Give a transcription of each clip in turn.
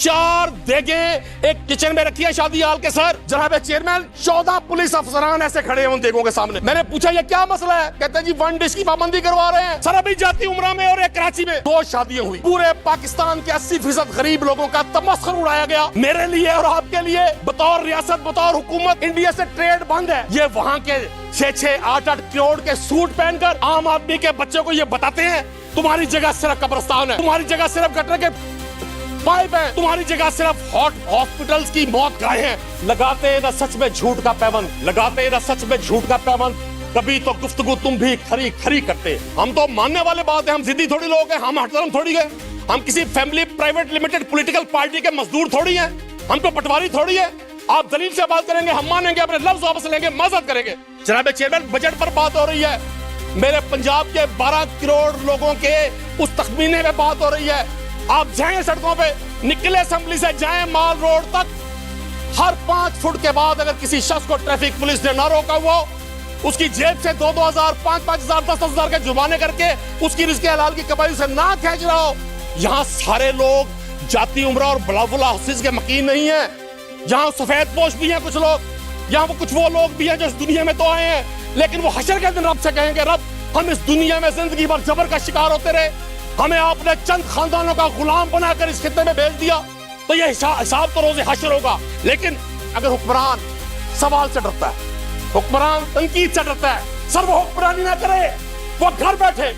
4 देगें एक किचन में रखी है शादी हाल के सर। जनाब चेयरमैन 14 पुलिस अफसरान ऐसे खड़े हैं उन देगों के सामने। मैंने पूछा ये क्या मसला है, कहते हैं जी 1 डिश की पाबंदी करवा रहे हैं। सर अभी जाती उम्रा में और एक कराची में 2 शादियां हुई। पूरे पाकिस्तान के 80% गरीब लोगों का तमस्खुर उड़ाया गया। मेरे लिए और आपके लिए बतौर रियासत बतौर हुकूमत इंडिया से ट्रेड बंद है। ये वहाँ के 6-6, 8-8 करोड़ के सूट पहनकर आम आदमी के बच्चों को ये बताते हैं तुम्हारी जगह सिर्फ कब्रिस्तान है, तुम्हारी जगह सिर्फ गटर के पाइप है, तुम्हारी जगह सिर्फ हॉट हॉस्पिटल्स की मौत गाय है। लगाते हैं ना सच में झूठ का पैबंद, लगाते हैं ना सच में झूठ का पैबंद। कभी तो गुफ्तगू तुम भी खरी खरी करते। हम तो मानने वाले बात है, हम जिद्दी थोड़ी लोग हैं, हम हटधर्म थोड़ी है, हम किसी family private limited political party के मजदूर थोड़ी है, हम तो पटवारी थोड़ी है। आप दलील से बात करेंगे, हम मानेंगे, अपने लफ्ज वापस लेंगे, माजरत करेंगे। जनाब चेयरमैन बजट पर बात हो रही है, मेरे पंजाब के 12 करोड़ लोगों के उस तखमीने में बात हो रही है। आप जाएं सड़कों पे, निकले असेंबली से जाएं माल रोड तक, हर 5 फुट के बाद अगर किसी शख्स को ट्रैफिक पुलिस ने ना रोका हुआ, उसकी जेब से 2-2 हजार, 5-5 हजार, 10-10 हजार के जुर्माने करके उसकी रिज़्क़े हलाल की कमाई से ना खींच रहा हो। यहाँ सारे लोग जाती उम्र और बलावुला हसीस के मकीन नहीं है। यहाँ सफेद पोश भी हैं कुछ लोग, यहाँ कुछ वो लोग भी हैं जो इस दुनिया में तो आए हैं, लेकिन वो हशर के दिन रब से कहेंगे रब हम इस दुनिया में जिंदगी भर जबर का शिकार होते रहे, हमें आपने चंद खानदानों का गुलाम बनाकर इस खित्ते में भेज दिया, तो ये हिसाब तो रोज़े हशर होगा। लेकिन अगर हुक्मरान सवाल से डरता है, हुक्मरान तनकीद से डरता है, सर वो हुक्मरानी ना करे, वो घर बैठे,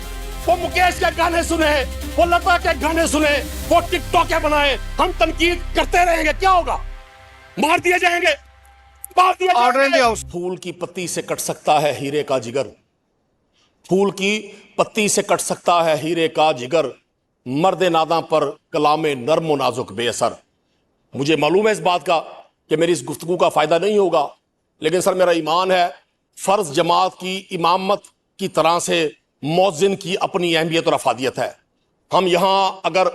वो मुकेश के गाने सुने, वो लता के गाने सुने, वो टिकटॉक के बनाए, हम तनकीद करते रहेंगे, क्या होगा? मार दिए जाएंगे, मार दिए जाएंगे। फूल की पत्ती से कट सकता है हीरे का जिगर, फूल की पत्ती से कट सकता है हीरे का जिगर, मर्द नादा पर कलामे नर्म व नाजुक बेअसर। मुझे मालूम है इस बात का कि मेरी इस गुफ्तगू का फायदा नहीं होगा, लेकिन सर मेरा ईमान है फर्ज जमात की इमामत की तरह से मौज़िन की अपनी अहमियत और अफादियत है। हम यहाँ अगर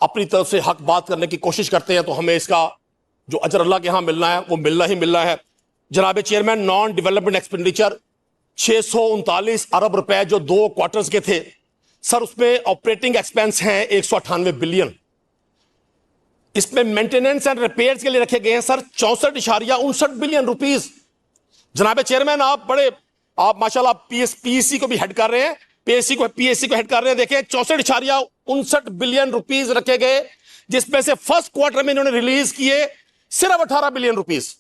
अपनी तरफ से हक बात करने की कोशिश करते हैं तो हमें इसका जो अजर अल्लाह के यहाँ मिलना है वो मिलना ही मिलना है। जनाब चेयरमैन नॉन डेवलपमेंट एक्सपेंडिचर 639 अरब रुपए जो 2 क्वार्टर्स के थे सर, उसमें ऑपरेटिंग एक्सपेंस हैं 198 बिलियन। इसमें मेंटेनेंस एंड रिपेयर्स के लिए रखे गए हैं सर 64.59 बिलियन रुपीस। जनाब चेयरमैन आप माशाल्लाह पीएससी को भी हेड कर रहे हैं, पीएससी को हेड कर रहे हैं। देखें 64.59 बिलियन रुपीस रखे गए, जिसमें से फर्स्ट क्वार्टर में इन्होंने रिलीज किए सिर्फ 18 बिलियन रुपीस।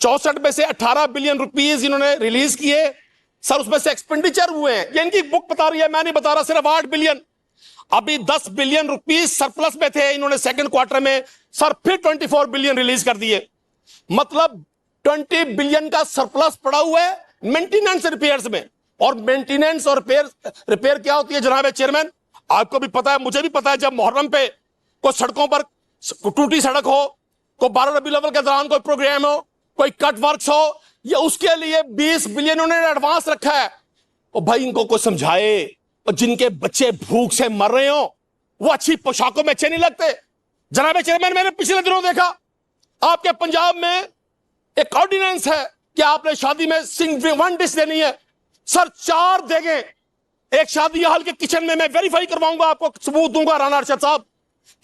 64 में से 18 बिलियन रुपीस इन्होंने रिलीज किए सर, उसमें से एक्सपेंडिचर हुए हैं, ये इनकी बुक बता रही है, मैं नहीं बता रहा, सिर्फ 8 बिलियन। अभी 10 बिलियन रुपीस सरप्लस में थे, इन्होंने सेकंड क्वार्टर में सर फिर 24 बिलियन रिलीज कर दिए, मतलब 20 बिलियन का सरप्लस पड़ा हुआ है मेंटेनेंस रिपेयर्स में। और मेंटेनेंस और रिपेयर क्या होती है जनाब चेयरमैन, आपको भी पता है, मुझे भी पता है। जब मुहर्रम पे कोई सड़कों पर टूटी सड़क हो, कोई 12 रबी अव्वल के दौरान कोई प्रोग्राम हो, कोई कट वर्क्स हो, या उसके लिए 20 बिलियन उन्होंने एडवांस रखा है। और भाई इनको कोई समझाए, और जिनके बच्चे भूख से मर रहे हो वो अच्छी पोशाकों में अच्छे नहीं लगते। जनाब चेयरमैन मैंने पिछले दिनों देखा आपके पंजाब में एक ऑर्डिनेंस है कि आपने शादी में सिंग 1 डिश देनी है सर, 4 देगें एक शादी हाल के किचन में, मैं वेरीफाई करवाऊंगा, आपको सबूत दूंगा राना अरशद साहब,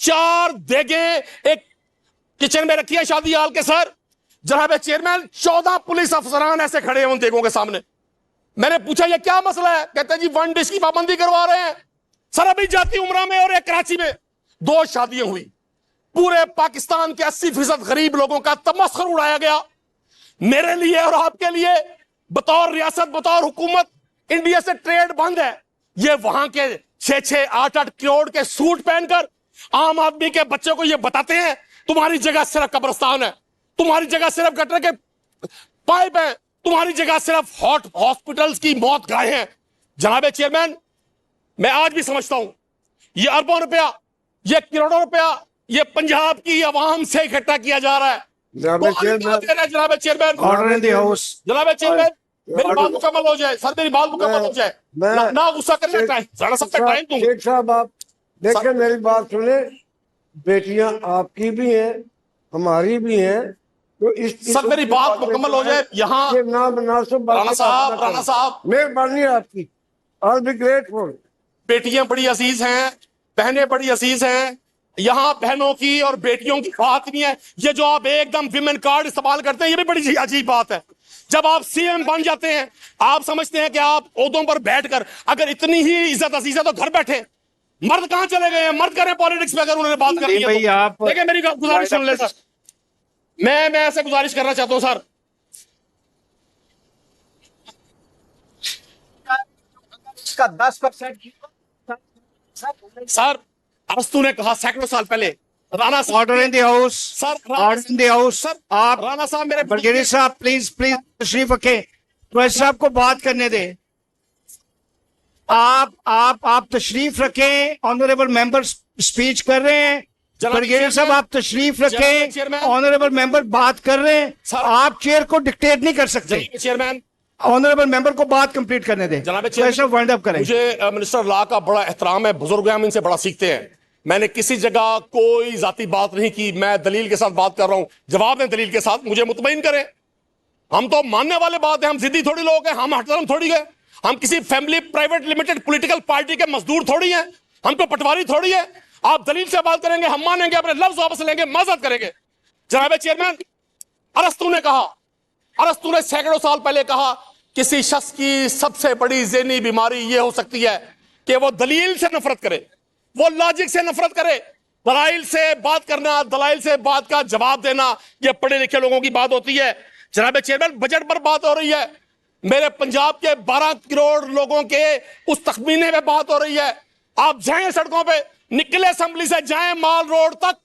4 देगें एक किचन में रखी है शादी हाल के सर। जनाब चेयरमैन 14 पुलिस अफसरान ऐसे खड़े हैं उन देगों के सामने। मैंने पूछा ये क्या मसला है, कहते हैं जी 1 डिश की पाबंदी करवा रहे हैं। सर अभी जाती उम्रा में और एक कराची में 2 शादियां हुई। पूरे पाकिस्तान के 80% गरीब लोगों का तमस्खुर उड़ाया गया। मेरे लिए और आपके लिए बतौर रियासत बतौर हुकूमत इंडिया से ट्रेड बंद है। ये वहां के 6-6, 8-8 करोड़ के सूट पहनकर आम आदमी के बच्चों को ये बताते हैं तुम्हारी जगह सिर्फ कब्रिस्तान है, तुम्हारी जगह सिर्फ गटर के पाइप है, तुम्हारी जगह सिर्फ हॉट हॉस्पिटल्स की मौत गाय है। जनाब चेयरमैन मैं आज भी समझता हूं ये अरबों रुपया, ये करोड़ों रुपया ये पंजाब की आवाम से इकट्ठा किया जा रहा है। जनाब चेयरमैन जनाब चेयरमैन मेरी बात मुकम्मल हो जाए सर, मेरी बात मुकम्मल हो जाए, ना गुस्सा करने टाइम सारा सबका टाइम दूं। शेख साहब आप देखिए मेरी बात सुने, बेटियां आपकी भी हैं हमारी भी हैं, तो इस सर मेरी बात मुकम्मल हो जाए। यहाँ राणा साहब मेहरबानी आपकी, आई विल बी ग्रेटफुल। बेटियां बड़ी अजीज हैं, बहनें बड़ी अजीज हैं, यहां बहनों की और बेटियों की बात नहीं है। ये जो आप एकदम विमेन कार्ड इस्तेमाल करते हैं, ये भी बड़ी अजीब बात है। जब आप सीएम बन जाते हैं, आप समझते हैं कि आप ओहदों पर बैठकर अगर इतनी ही इज्जत अजीज है तो घर बैठे। मर्द कहां चले गए हैं? मर्द करें पॉलिटिक्स में अगर उन्होंने बात करनी है भाई, आप देखिए मेरी गुजारिश सुन ले सर। मैं ऐसे गुजारिश करना चाहता हूं सर, इसका 10% सर अरस्तु ने कहा सैकड़ों साल पहले, राणा साहब order in the house, sir order in the house. Sir आप राणा साहब मेरे बरगेरी साहब प्लीज तशरीफ रखें, क्वेश्चन साहब को बात करने दें। आप तशरीफ रखें, ऑनरेबल मेंबर स्पीच कर रहे हैं। जनाब बरगेरी साहब चेयरमैन, आप तशरीफ जनाब रखें, चेयरमैन, ऑनरेबल मेंबर बात कर रहे हैं। सर, आप चेयर को डिक्टेट नहीं कर सकते। चेयरमैन, ऑनरेबल मेंबर को बात कंप्लीट करने दें। जनाब क्वेश्चन वाइंड अप करें। मुझे मिनिस्टर लॉ का बड़ा एहतराम है, बुजुर्ग हैं, हम इनसे बड़ा सीखते हैं। मैंने किसी जगह कोई जाती बात नहीं की, मैं दलील के साथ बात कर रहा हूं, जवाब दें दलील के साथ, मुझे मुतमईन करें। हम तो मानने वाले बात है, हम जिद्दी थोड़ी लोग हैं, हम हटधर्म थोड़ी है, हम किसी family private limited political party के मजदूर थोड़ी हैं, हमको पटवारी थोड़ी है। आप दलील से बात करेंगे, हम मानेंगे, अपने लफ्ज वापस लेंगे, माजरत करेंगे। जनाब चेयरमैन, अरस्तु ने सैकड़ों साल पहले कहा किसी शख्स की सबसे बड़ी ज़हनी बीमारी यह हो सकती है कि वो दलील से नफरत करे, वो लॉजिक से नफरत करे। दलाइल से बात करना, दलाइल से बात का जवाब देना, ये पढ़े लिखे लोगों की बात होती है। जनाब चेयरमैन, बजट पर बात हो रही है, मेरे पंजाब के 12 करोड़ लोगों के उस तखमीने में बात हो रही है। आप जाएं सड़कों पे, निकले असेंबली से जाएं माल रोड तक,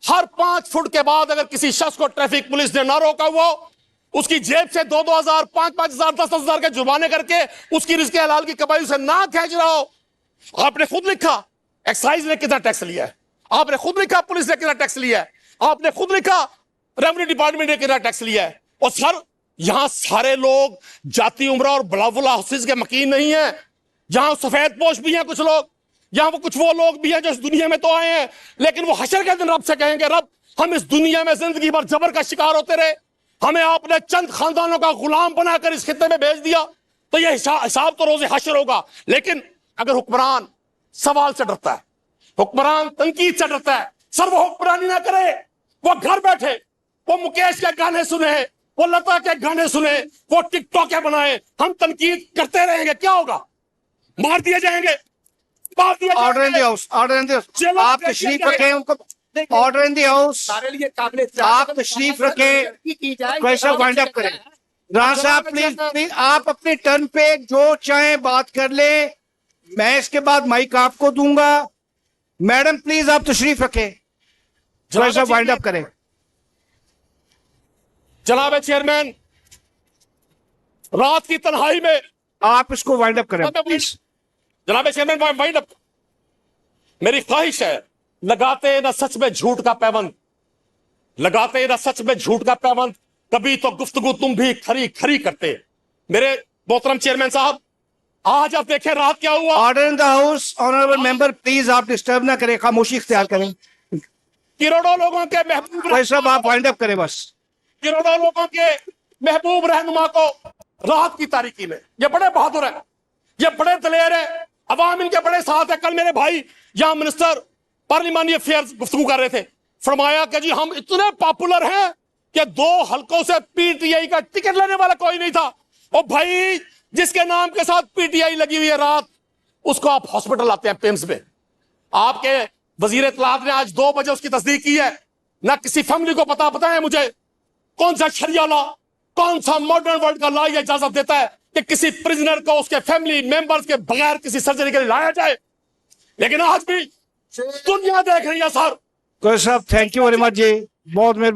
हर 5 फुट के बाद अगर किसी शख्स को ट्रैफिक पुलिस ने ना रोका हुआ, उसकी जेब से 2-2 हजार, 5-5 हजार, 10-10 हजार के जुर्माने करके उसकी रिज़्क़े हलाल की कमाई से ना खींच रहा हो। आपने खुद लिखा एक्साइज ने कितना टैक्स लिया है, आपने खुद लिखा पुलिस ने कितना टैक्स लिया है, आपने खुद लिखा रेवेन्यू डिपार्टमेंट ने कितना टैक्स लिया है। और सर, यहां सारे लोग जाति उम्र और बलावुल हसीस के मकीन नहीं है। यहां सफेद पोश भी हैं कुछ लोग, यहां कुछ वो लोग भी हैं जो इस दुनिया में तो आए हैं, लेकिन वो हशर के दिन रब से कहेंगे, रब हम इस दुनिया में जिंदगी भर जबर का शिकार होते रहे, हमें आपने चंद खानदानों का गुलाम बनाकर इस खित्ते में भेज दिया, तो यह हिसाब तो रोजे हशर होगा। लेकिन अगर हुक्मरान सवाल से डरता है, हुक्मरान तनकीद से डरता है, सर वो हुक्मरानी ना करे, वो घर बैठे, वो मुकेश के गाने सुने, वो लता के गाने सुने, वो टिकटॉक बनाए, हम तनकीद करते रहेंगे, क्या होगा? मार दिए जाएंगे, मार दिए order in the house, order in the house. आप तशरीफ रखें, उनको ऑर्डर इन द हाउस। आप तशरीफ रखें, क्वेश्चन वाइंड अप करें। राणा साहब प्लीज आप अपनी टर्न पे जो चाहें बात कर ले, मैं इसके बाद माइक आपको दूंगा। मैडम प्लीज आप तशरीफ रखें, क्वेश्चन वाइंड अप करें। जनाब चेयरमैन, रात की तन्हाई में आप इसको वाइंड अप करें प्लीज। जनाब चेयरमैन, वाइंड अप। मेरी ख्वाहिश है, लगाते ना सच में झूठ का पैबंद, लगाते ना सच में झूठ का पैबंद, कभी तो गुफ्तगू तुम भी खरी खरी करते। मेरे मोहतरम चेयरमैन साहब, आज आप देखें रात क्या हुआ। Order in the house, honourable member please आप डिस्टर्ब ना करें, खामोशी इख्तियार करें। करोड़ों लोगों के महबूब, भाई साहब आप वाइंड अप करें बस। करोड़ों लोगों के महबूब रहनुमा को रात की तारीकी में, ये बड़े बहादुर हैं, ये बड़े दलेर हैं, अवाम इनके बड़े साथ है। कल मेरे भाई यहां मिनिस्टर पार्लिमानी अफेयर्स गुफ्तगू कर रहे थे, फरमाया कि जी हम इतने पॉपुलर हैं कि 2 हलकों से पीटीआई का टिकट लेने वाला कोई नहीं था। और भाई जिसके नाम के साथ पीटीआई लगी हुई है रात, उसको आप हॉस्पिटल लाते हैं पेम्स में। आपके वजीर इत्तलात ने आज 2 बजे उसकी तस्दीक की है। ना किसी फैमिली को पता है मुझे कौन सा शरिया लॉ, कौन सा मॉडर्न वर्ल्ड का लॉ यह इजाजत देता है कि किसी प्रिजनर को उसके फैमिली मेंबर्स के बगैर किसी सर्जरी के लिए लाया जाए। लेकिन आज भी दुनिया देख रही है सर। साहब थैंक यू वेरी मच जी, बहुत मेहरबानी।